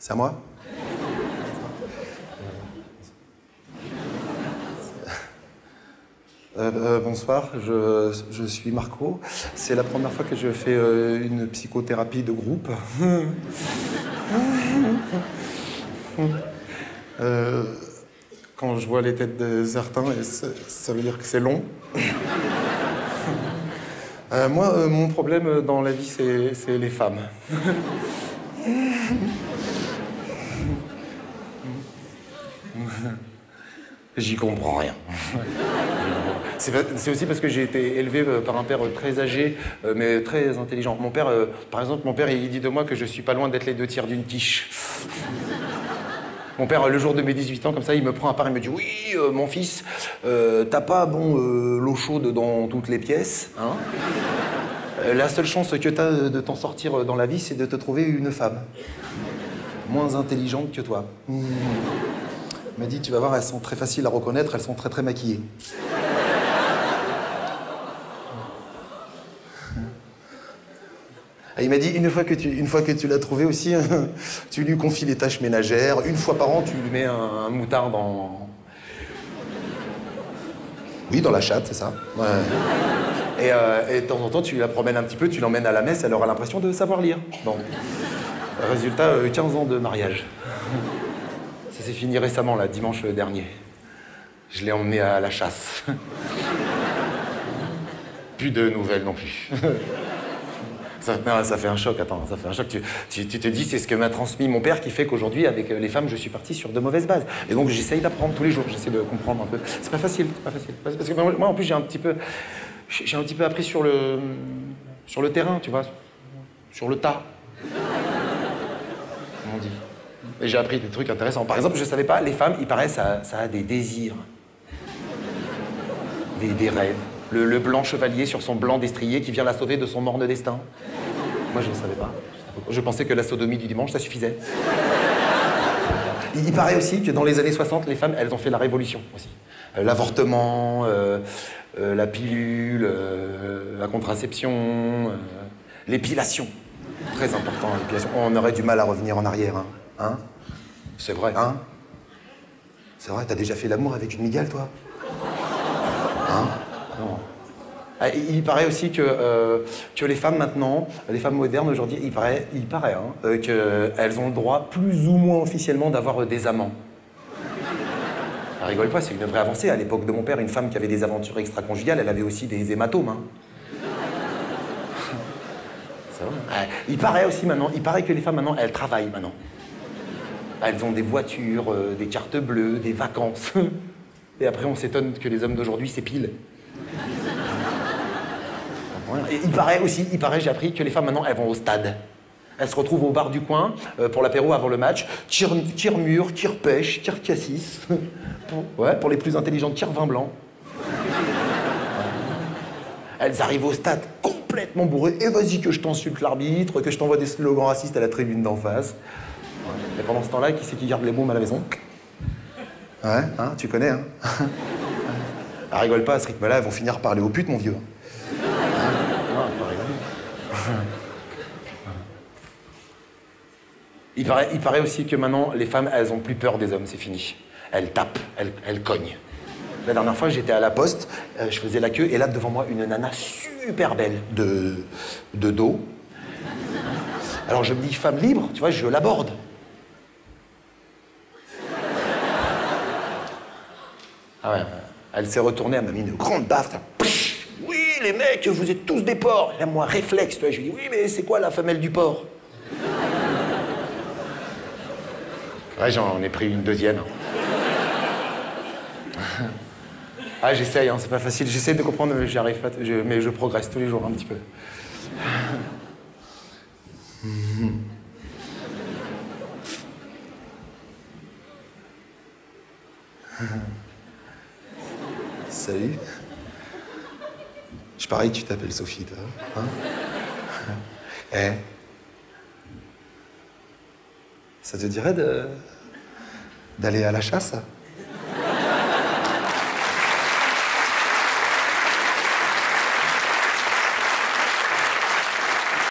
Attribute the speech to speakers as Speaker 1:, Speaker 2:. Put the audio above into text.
Speaker 1: C'est à moi? Bonsoir, je suis Marco. C'est la première fois que je fais une psychothérapie de groupe. Quand je vois les têtes de certains, ça veut dire que c'est long. Moi, mon problème dans la vie, c'est les femmes. J'y comprends rien. C'est aussi parce que j'ai été élevé par un père très âgé, mais très intelligent. Mon père, par exemple, mon père, il dit de moi que je suis pas loin d'être les 2 tiers d'une quiche. Mon père, le jour de mes 18 ans, comme ça, il me prend à part, il me dit « Oui, mon fils, t'as pas, l'eau chaude dans toutes les pièces, hein ? La seule chance que t'as de t'en sortir dans la vie, c'est de te trouver une femme. Moins intelligente que toi. » Il m'a dit « Tu vas voir, elles sont très faciles à reconnaître, elles sont très, très maquillées. » Il m'a dit, une fois que tu l'as trouvé aussi, tu lui confies les tâches ménagères. Une fois par an, tu lui mets un moutard dans... Oui, dans la chatte, c'est ça. Ouais. Et de temps en temps, tu la promènes un petit peu, tu l'emmènes à la messe, elle aura l'impression de savoir lire. Bon. Résultat, 15 ans de mariage. Ça s'est fini récemment, là, dimanche dernier. Je l'ai emmené à la chasse. Plus de nouvelles non plus. Ça fait un choc, attends, ça fait un choc. Tu te dis, c'est ce que m'a transmis mon père qui fait qu'aujourd'hui, avec les femmes, je suis parti sur de mauvaises bases. Et donc, j'essaye d'apprendre tous les jours, j'essaie de comprendre un peu. C'est pas facile, c'est pas facile. Parce que moi, en plus, j'ai un petit peu appris sur le terrain, tu vois, sur le tas. Comment on dit. Et j'ai appris des trucs intéressants. Par exemple, je savais pas, les femmes, il paraît, ça a des désirs. Des rêves. Le blanc chevalier sur son blanc destrier qui vient la sauver de son morne destin. Moi, je ne savais pas. Je pensais que la sodomie du dimanche, ça suffisait. Il paraît aussi que dans les années 60, les femmes, elles ont fait la révolution aussi. L'avortement, la pilule, la contraception, l'épilation. Très important, l'épilation. On aurait du mal à revenir en arrière, hein? C'est vrai, hein? C'est vrai, t'as déjà fait l'amour avec une migale, toi? Hein? Non. Il paraît aussi que les femmes maintenant, les femmes modernes aujourd'hui, il paraît qu'elles ont le droit, plus ou moins officiellement, d'avoir des amants. Rigole pas, c'est une vraie avancée. À l'époque de mon père, une femme qui avait des aventures extra-conjugales, elle avait aussi des hématomes. Hein. C'est vrai. Il paraît aussi maintenant, que les femmes maintenant, elles travaillent maintenant. Elles ont des voitures, des cartes bleues, des vacances. Et après, on s'étonne que les hommes d'aujourd'hui s'épilent. Et il paraît, j'ai appris que les femmes maintenant, elles vont au stade. Elles se retrouvent au bar du coin pour l'apéro avant le match. Tire-mur, tire-pêche, tire-cassis. Pour les plus intelligentes, tire-vin blanc. Elles arrivent au stade complètement bourrées. Et vas-y que je t'insulte l'arbitre, que je t'envoie des slogans racistes à la tribune d'en face. Et pendant ce temps-là, qui c'est qui garde les mômes à la maison? Ouais, hein, tu connais, hein? Ah, rigole pas, à ce rythme-là, elles vont finir par aller aux putes, mon vieux. Il paraît aussi que maintenant, les femmes, elles ont plus peur des hommes, c'est fini. Elles tapent, elles cognent. La dernière fois, j'étais à la poste, je faisais la queue, et là, devant moi, une nana super belle, de dos. Alors je me dis, femme libre, tu vois, je l'aborde. Ah ouais, elle s'est retournée, elle m'a mis une grande baffe. Oui, les mecs, vous êtes tous des porcs. Et là, moi, réflexe, tu vois, je lui dis, oui, mais c'est quoi la femelle du porc? Ouais, j'en ai pris une deuxième. Ah, j'essaye, hein, c'est pas facile. J'essaie de comprendre, mais j'y arrive pas. Mais je progresse tous les jours, un petit peu. Salut. Je parie que tu t'appelles Sophie, toi. Hein? Ça te dirait d'aller à la chasse?